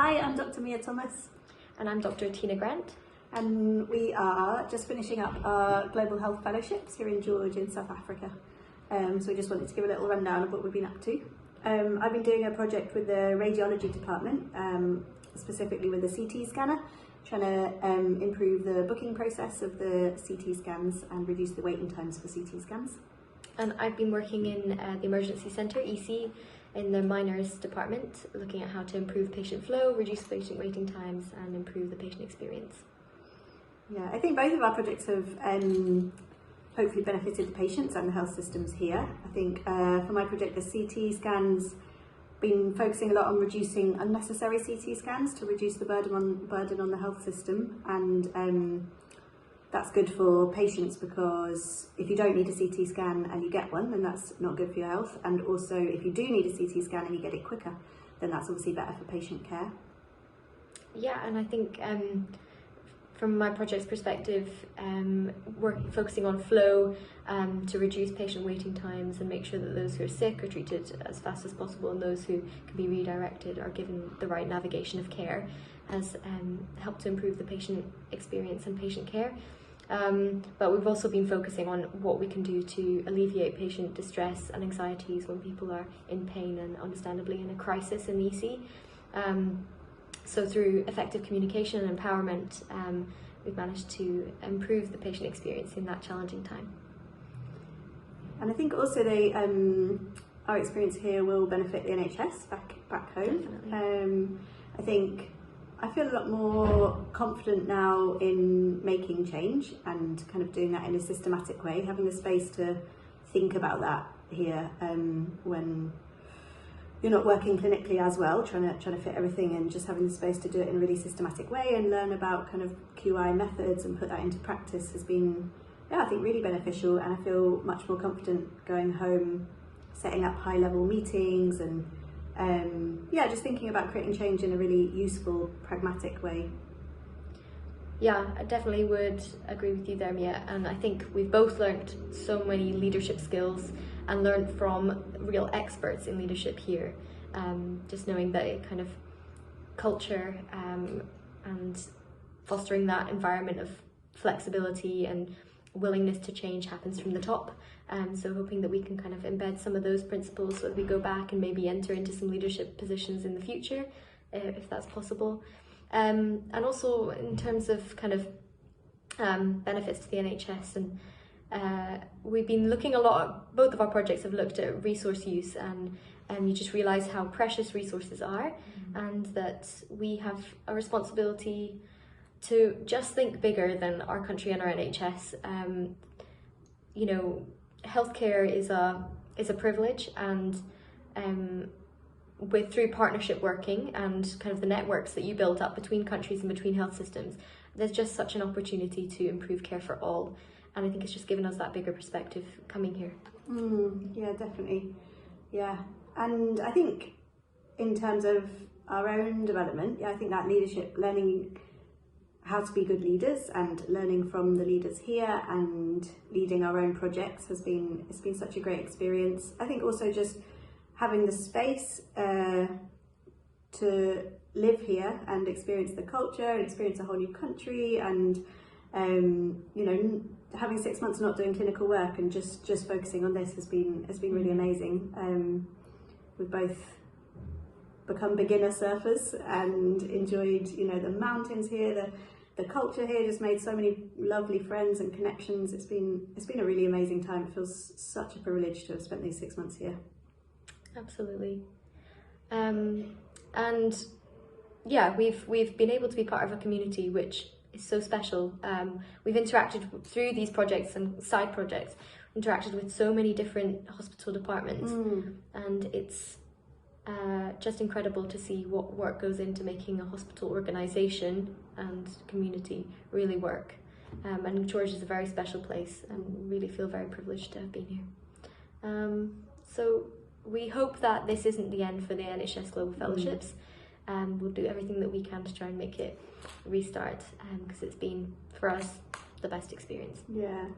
Hi, I'm Dr. Mia Thomas. And I'm Dr. Tina Grant. And we are just finishing up our Global Health Fellowships here in George in South Africa. So we just wanted to give a little rundown of what we've been up to. I've been doing a project with the radiology department, specifically with the CT scanner, trying to improve the booking process of the CT scans and reduce the waiting times for CT scans. And I've been working in the emergency centre, EC, in the minors department, looking at how to improve patient flow, reduce patient waiting times and improve the patient experience. Yeah, I think both of our projects have hopefully benefited the patients and the health systems here. I think for my project, the CT scans, been focusing a lot on reducing unnecessary CT scans to reduce the burden on the health system, and that's good for patients because if you don't need a CT scan and you get one, then that's not good for your health. And also, if you do need a CT scan and you get it quicker, then that's obviously better for patient care. Yeah, and I think from my project's perspective, focusing on flow to reduce patient waiting times and make sure that those who are sick are treated as fast as possible and those who can be redirected are given the right navigation of care has helped to improve the patient experience and patient care. But we've also been focusing on what we can do to alleviate patient distress and anxieties when people are in pain and understandably in a crisis in the EC. So through effective communication and empowerment, we've managed to improve the patient experience in that challenging time. And I think also our experience here will benefit the NHS back home. Definitely. I feel a lot more confident now in making change and kind of doing that in a systematic way, having the space to think about that here when you're not working clinically as well, trying to fit everything in, just having the space to do it in a really systematic way and learn about kind of QI methods and put that into practice has been, I think really beneficial, and I feel much more confident going home, setting up high-level meetings and just thinking about creating change in a really useful, pragmatic way. Yeah, I definitely would agree with you there, Mia, and I think we've both learned so many leadership skills and learned from real experts in leadership here. Just knowing that kind of culture and fostering that environment of flexibility and willingness to change happens from the top. So hoping that we can kind of embed some of those principles so that we go back and maybe enter into some leadership positions in the future, if that's possible. And also in terms of kind of benefits to the NHS, and we've been looking a lot, both of our projects have looked at resource use, and you just realise how precious resources are, and that we have a responsibility to just think bigger than our country and our NHS. You know, healthcare is a privilege, and through partnership working and kind of the networks that you build up between countries and between health systems, there's just such an opportunity to improve care for all. And I think it's just given us that bigger perspective coming here. Yeah, definitely. Yeah, and I think in terms of our own development, I think that leadership, learning how to be good leaders and learning from the leaders here and leading our own projects it's been such a great experience. I think also just having the space to live here and experience the culture and experience a whole new country, and having 6 months not doing clinical work and just focusing on this has been really amazing. We've both become beginner surfers and enjoyed the mountains here, the culture here, just made so many lovely friends and connections. It's been a really amazing time. It feels such a privilege to have spent these 6 months here. Absolutely. And yeah, we've been able to be part of a community which is so special. We've interacted through these projects and side projects, interacted with so many different hospital departments, and it's just incredible to see what work goes into making a hospital organisation and community really work. And George is a very special place, and really feel very privileged to have been here. So we hope that this isn't the end for the NHS Global Fellowships. We'll do everything that we can to try and make it restart, because it's been, for us, the best experience. Yeah.